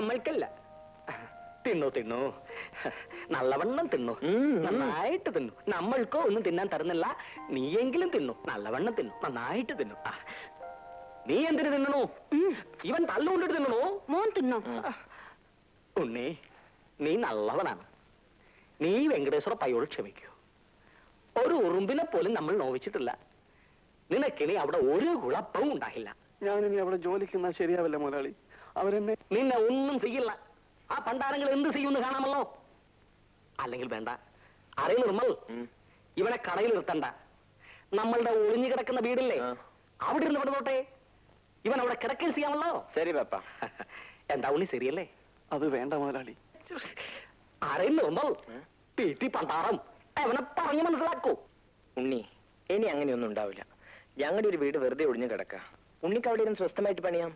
നമ്മൾക്കല്ല. തിന്നു തിന്നു, നല്ലവണ്ണം തിന്നു, നന്നായിട്ട് തിന്നു. നമ്മൾക്കോ ഒന്നും തിന്നാൻ തരുന്നില്ല, നീയെങ്കിലും തിന്നു, നല്ലവണ്ണം തിന്നു, നന്നായിട്ട് തിന്നു. നീ എന്തിനു തിന്നണു? ഇവൻ തല്ലുകൊണ്ടിട്ട് തിന്നണോ? മോൻ തിന്നോ? ഉണ്ണി, നീ നല്ലവനാണ്. നീ വെങ്കടേശ്വര പയ്യോട് ക്ഷമിക്കൂ. ഒരു ഉറുമ്പിനെ പോലും നമ്മൾ നോവിച്ചിട്ടില്ല. നിനക്കിനി അവിടെ ഒരു കുഴപ്പവും ഉണ്ടാകില്ല. ഞാനിനി അവിടെ ജോലിക്കുന്ന ശരിയാവില്ല മുതലാളി. അവരെന്നെ നിന്നെ ഒന്നും ചെയ്യില്ല. ആ പണ്ടാരങ്ങൾ എന്ത് ചെയ്യുമെന്ന് കാണാമല്ലോ. അല്ലെങ്കിൽ വേണ്ട, അറിയ നിർമ്മൽ, ഇവനെ കടയിൽ നിർത്തണ്ട. നമ്മളുടെ ഒളിഞ്ഞു കിടക്കുന്ന വീടില്ലേ, അവിടെ ഇരുന്ന് വിടുന്നോട്ടെ. ഇവൻ അവിടെ കിടക്കുകയും ചെയ്യാമല്ലോ. ശരി പാപ്പ. എന്താ ഉണ്ണി, ശരിയല്ലേ? അത് വേണ്ട മുതലാളി. അറിയ നിർമ്മൽ, തീറ്റി പണ്ടാറം അവനെ പറഞ്ഞു മനസ്സിലാക്കൂ. ഉണ്ണി, ഇനി അങ്ങനെയൊന്നും ഉണ്ടാവില്ല. ഞങ്ങളുടെ ഒരു വീട് വെറുതെ ഒഴിഞ്ഞു കിടക്ക. ഉണ്ണിക്ക് അവിടെ ഇരുന്ന് സ്വസ്ഥമായിട്ട് പണിയാം.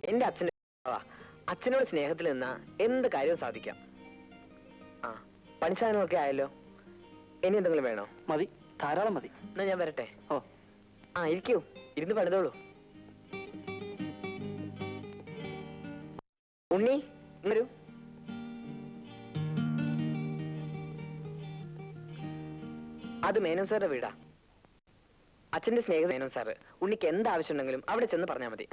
എന്റെ അച്ഛനോട് സ്നേഹത്തിൽ നിന്നാ എന്ത് കാര്യവും സാധിക്കാം. ആ, പണിസാധനമൊക്കെ ആയല്ലോ. ഇനി എന്തെങ്കിലും വേണോ? മതി, ധാരാളം മതി. എന്നാ ഞാൻ വരട്ടെ. ഓ, ആ, ഇരിക്കൂ, ഇരുന്ന് പണിതോളൂ. ഉണ്ണി, വരൂ. അത് മേനോൻ സാറിന്റെ വീടാ. അച്ഛന്റെ സ്നേഹിത മേനോൻ സാറ്. ഉണ്ണിക്ക് എന്ത് ആവശ്യം ഉണ്ടെങ്കിലും അവിടെ ചെന്ന് പറഞ്ഞാൽ മതി.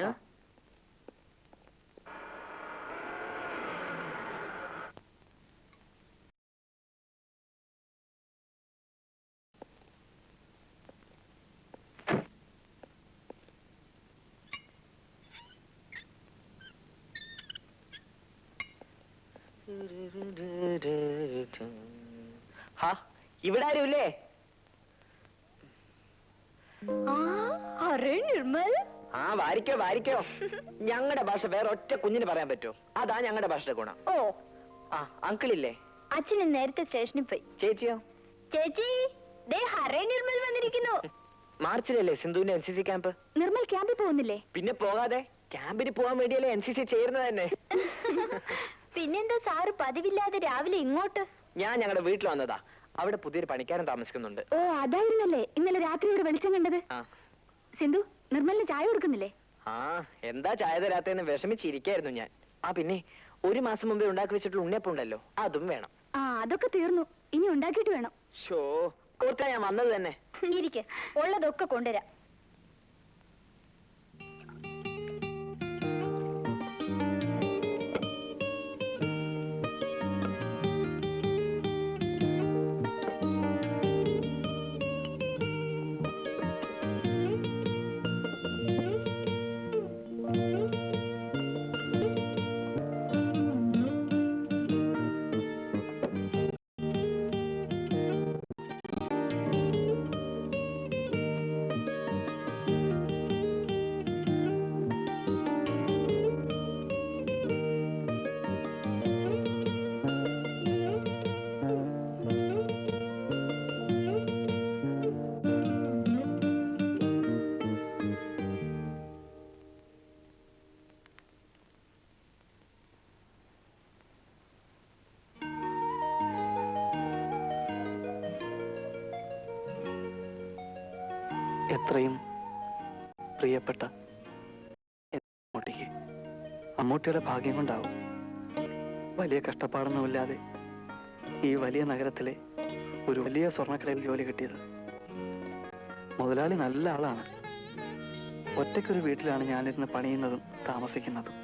ഇവിടെ ആരുമില്ലേ? ആ, വാരിക്കോ വാരിക്കോ. ഞങ്ങളുടെ ഭാഷ വേറെ ഒറ്റ കുഞ്ഞിന് പറയാൻ പറ്റുമോ? അതാ ഞങ്ങളുടെ ഭാഷയുടെ ഗുണം. ഓ, ആ, അങ്കിളില്ലേ? അച്ഛന് നേരത്തെ സ്റ്റേഷനിൽ പോയി. ചേച്ചിയോ? ചേച്ചി, ഹരേ നിർമ്മൽ വന്നിരിക്കുന്നു. മാർച്ചിലല്ലേ സിന്ധുവിന്റെ NCC ക്യാമ്പ്? നിർമ്മൽ ക്യാമ്പിൽ പോകുന്നില്ലേ? പിന്നെ പോകാതെ. ക്യാമ്പിന് പോകാൻ വേണ്ടിയല്ലേ NCC ചേരുന്നത് തന്നെ. പിന്നെന്താ സാറ് പതിവില്ലാതെ രാവിലെ ഇങ്ങോട്ട്? ഞാൻ ഞങ്ങളുടെ വീട്ടിൽ വന്നതാ. അവിടെ പുതിയൊരു പണിക്കാരൻ താമസിക്കുന്നുണ്ട്. ഓ, അതായിരുന്നല്ലേ ഇന്നലെ രാത്രി ഇവിടെ വെളിച്ചം കണ്ടത്. സിന്ധു, നിർമ്മലിന് ചായ കൊടുക്കുന്നില്ലേ? ആ, എന്താ ചായ തരാത്തേന്ന് വിഷമിച്ചിരിക്കായിരുന്നു ഞാൻ. ആ, പിന്നെ 1 മാസം മുമ്പേ ഉണ്ടാക്കി വെച്ചിട്ടുള്ള ഉണ്ണിയപ്പം ഉണ്ടല്ലോ, അതും വേണം. ആ, അതൊക്കെ തീർന്നു. ഇനി ഉണ്ടാക്കിയിട്ട് വേണം. ഷോ, ഓർത്താ ഞാൻ വന്നത് തന്നെ. ഇരിക്കെ, ഉള്ളതൊക്കെ കൊണ്ടുവരാം. എത്രയും പ്രിയപ്പെട്ട അമ്മൂട്ടിക്ക് അമ്മൂട്ടിയുടെ ഭാഗ്യം കൊണ്ടാവും വലിയ കഷ്ടപ്പാടൊന്നുമില്ലാതെ ഈ വലിയ നഗരത്തിലെ ഒരു വലിയ സ്വർണ്ണക്കടയിൽ ജോലി കിട്ടിയത്. മുതലാളി നല്ല ആളാണ്. ഒറ്റയ്ക്കൊരു വീട്ടിലാണ് ഞാനിരുന്ന് പണിയുന്നതും താമസിക്കുന്നതും.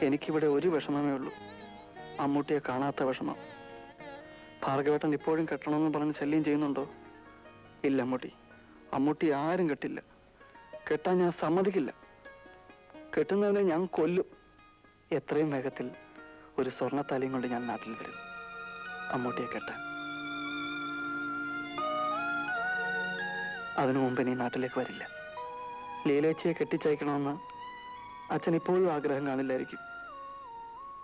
എനിക്കിവിടെ ഒരു വിഷമമേ ഉള്ളൂ, അമ്മൂട്ടിയെ കാണാത്ത വിഷമം. ഭാർഗവേട്ടൻ ഇപ്പോഴും കെട്ടണമെന്ന് പറഞ്ഞ് ശല്യം ചെയ്യുന്നുണ്ടോ? ഇല്ല അമ്മൂട്ടി, അമ്മൂട്ടി ആരും കെട്ടില്ല. കെട്ടാൻ ഞാൻ സമ്മതിക്കില്ല. കെട്ടുന്നവനെ ഞാൻ കൊല്ലും. എത്രയും വേഗത്തിൽ ഒരു സ്വർണ്ണത്താലിയും കൊണ്ട് ഞാൻ നാട്ടിൽ വരും അമ്മൂട്ടിയെ കെട്ടാൻ. അതിനു മുമ്പ് ഇനി നാട്ടിലേക്ക് വരില്ല. ലീലേച്ചിയെ കെട്ടിച്ചയക്കണമെന്ന് അച്ഛൻ ഇപ്പോഴും ആഗ്രഹം കാണില്ലായിരിക്കും.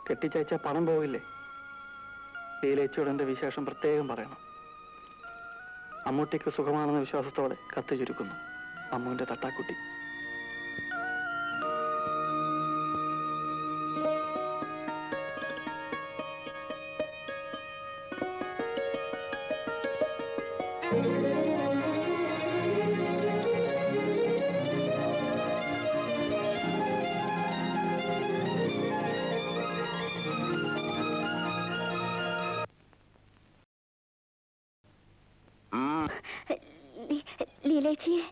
കെട്ടിച്ചയച്ച പണം പോകില്ലേ? ലീലേച്ചിയോട് എൻ്റെ വിശേഷം പ്രത്യേകം പറയണം. അമ്മൂട്ടിക്ക് സുഖമാണെന്ന വിശ്വാസത്തോടെ കത്ത് ചുരുക്കുന്നു. അമ്മുവിന്റെ തട്ടാക്കുട്ടി. ലീലേച്ചിയെ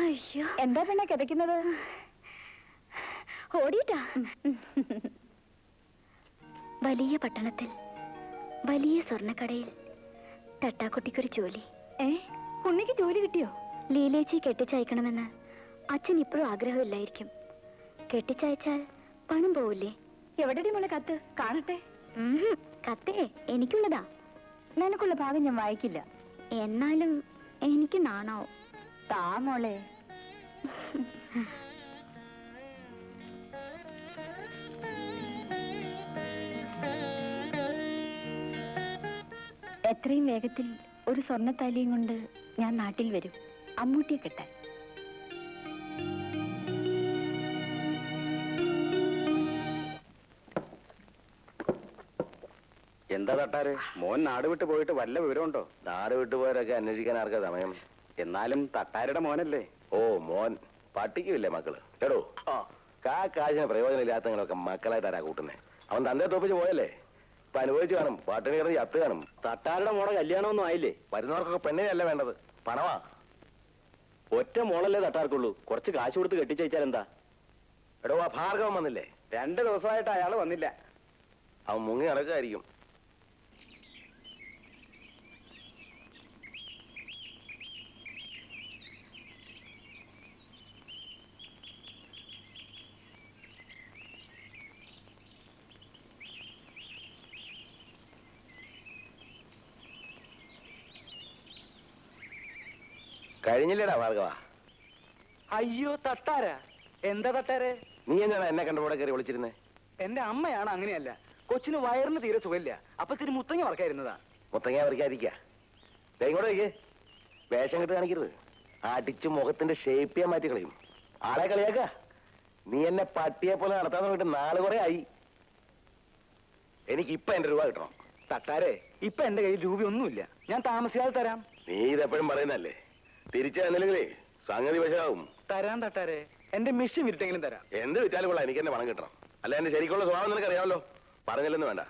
അയ്യോ, എന്താ പെണ്ണെ കിതയ്ക്കുന്നത്? ഓടിയിട്ടാ. വലിയ പട്ടണത്തിൽ വലിയ സ്വർണ്ണക്കടയിൽ തട്ടാക്കുട്ടിക്കൊരു ജോലി. ഉണ്ണിക്ക് ജോലി കിട്ടിയോ? ലീലേച്ചി കെട്ടിച്ചയക്കണമെന്ന് അച്ഛൻ ഇപ്പോഴും ആഗ്രഹമില്ലായിരിക്കും. കെട്ടിച്ചയച്ചാൽ പണം പോവില്ലേ? എവിടെടി മോളെ കത്ത്? കാണട്ടെ. കത്തേ എനിക്കുള്ളതാ. നിനക്കുള്ള ഭാഗം ഞാൻ വായിക്കില്ല. എന്നാലും എനിക്ക് നാണാവും. താ മോളെ. എത്രയും വേഗത്തിൽ ഒരു സ്വർണ്ണത്താലിയും കൊണ്ട് ഞാൻ നാട്ടിൽ വരും, അമ്മൂട്ടിയെ കെട്ടാൻ. എന്താ തട്ടാര്, മോൻ നാട് വിട്ട് പോയിട്ട് വല്ല വിവരമുണ്ടോ? നാട് വിട്ടു പോയവരൊക്കെ അന്വേഷിക്കാൻ ആർക്കാ സമയം? എന്നാലും തട്ടാരുടെ മോനല്ലേ? ഓ മോൻ, പട്ടിക്കുമില്ലേ മക്കള്? എടോ, കാശിന് പ്രയോജനമില്ലാത്തങ്ങളൊക്കെ മക്കളായി തരാ കൂട്ടുന്നേ. അവൻ തന്റെ തോപ്പിച്ച് പോയല്ലേ, ഇപ്പൊ അനുഭവിച്ചു കാണും. പാട്ടിന് കിടന്ന് ചത്ത് കാണും. തട്ടാരുടെ മോളെ കല്യാണമൊന്നും ആയില്ലേ? വരുന്നവർക്കൊക്കെ പെണ്ണിനല്ല വേണ്ടത്, പണമാ. ഒറ്റ മോളല്ലേ തട്ടാർക്കുള്ളൂ, കുറച്ച് കാശ് കൊടുത്ത് കെട്ടിച്ചയച്ചാൽ എന്താ? എടോ, ആ ഭാർഗവൻ വന്നില്ലേ? 2 ദിവസമായിട്ട് അയാൾ വന്നില്ല. അവൻ മുങ്ങി നടക്കായിരിക്കും. കഴിഞ്ഞില്ലേടാ ഭാർഗവ? അയ്യോ തട്ടാരാ? എന്താ തട്ടാരെ? നീ എന്താണ് എന്നെ കണ്ടുകൂടെ കയറി വിളിച്ചിരുന്നേ? എന്റെ അമ്മയാണ് അങ്ങനെയല്ല. കൊച്ചിന് വയറിന് തീരെ സുഖമില്ല. അപ്പൊ തിരി മുത്തങ്ങ വറക്കായിരുന്നതാ. മുത്തങ്ങ പറിക്കാതിരിക്കാ. ഇങ്ങോട്ട് വയ്ക്കേ, വേഷം കെട്ട് കാണിക്കരുത്. അടിച്ച് മുഖത്തിന്റെ ഷേപ്പ് ചെയ്യാൻ മാറ്റി കളയും. ആളെ കളിയാക്ക. നീ എന്നെ പട്ടിയെ പോലെ നടത്താൻ നോക്കിട്ട് 4 കുറെ ആയി. എനിക്ക് ഇപ്പൊ 1 രൂപ കിട്ടണം. തട്ടാരെ, ഇപ്പൊ എന്റെ കയ്യിൽ രൂപയൊന്നുമില്ല. ഞാൻ താമസിയാതെ തരാം. നീ ഇതെപ്പോഴും പറയുന്നല്ലേ, തിരിച്ചു തന്നില്ലെങ്കിലേ സംഗതി വശമാവും. തരാം തട്ടാരെ, എന്റെ മെഷീൻ വിരിട്ടെങ്കിലും തരാം. എന്ത് വിറ്റാലും കൊള്ളാം, എനിക്ക് എന്നെ പണം കിട്ടണം. അല്ല, എന്റെ ശരിക്കുള്ള സ്വഭാവം നിനക്ക് അറിയാമല്ലോ. പറഞ്ഞില്ലെന്ന് വേണ്ട.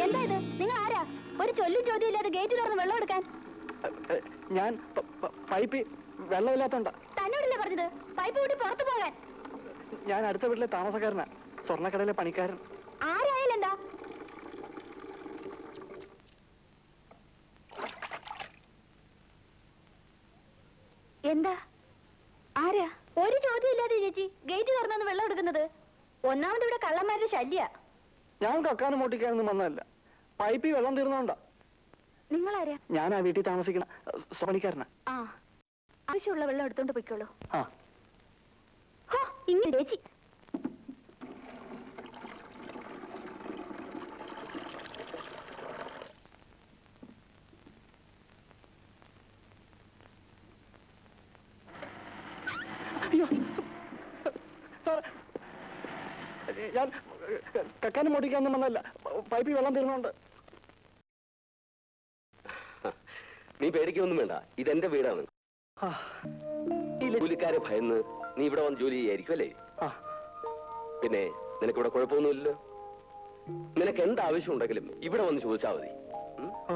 എന്താ ഇത്? നിങ്ങൾ ആരാ? ഒരു ചൊല്ലും ചോദ്യം ഇല്ലാതെ ഗേറ്റ് തുറന്ന് വെള്ളം എടുക്കാൻ? ഞാൻ പൈപ്പ് വെള്ളമില്ലാത്തോണ്ടാ. തന്നോടല്ലേ പറഞ്ഞത് പൈപ്പ് കൂട്ടി പുറത്തു പോകാൻ? ഞാൻ അടുത്ത വീട്ടിലെ താമസക്കാരനാ, സ്വർണ്ണക്കടയിലെ പണിക്കാരൻ. ആരായാലും എന്താ? എന്താ? ആരാ? ഒരു ചോദ്യം ഇല്ലാതെ ചേച്ചി ഗേറ്റ് തുറന്നു വെള്ളം എടുക്കുന്നത്? ഒന്നാമത് ഇവിടെ കള്ളന്മാരുടെ ശല്യ. ഞാൻ കക്കാനും മോട്ടിക്കാനൊന്നും വന്നതല്ല, പൈപ്പിൽ വെള്ളം തീർന്നോണ്ടാ. നിങ്ങളാരാ? ഞാൻ ആ വീട്ടിൽ താമസിക്കണ പണിക്കാരനാ. ആ, ആവശ്യമുള്ള വെള്ളം എടുത്തോണ്ട് പോയിക്കോളൂ. ആ ഇങ്ങനെ ചേച്ചി ഞാൻ കക്കാനും മോട്ടിക്കാനും വന്നല്ല, പൈപ്പിൽ വെള്ളം തീർന്നുണ്ട്. നീ പേടിക്കൊന്നും വേണ്ട, ഇതെന്റെ വീടാണ്. ഈ ജോലിക്കാരെ ഭയന്ന് നീ ഇവിടെ വന്ന് ജോലി ചെയ്യായിരിക്കും അല്ലേ? പിന്നെ നിനക്കിവിടെ കുഴപ്പമൊന്നുമില്ലല്ലോ. നിനക്ക് എന്താവശ്യം ഉണ്ടെങ്കിലും ഇവിടെ വന്ന് ചോദിച്ചാൽ മതി. ഓ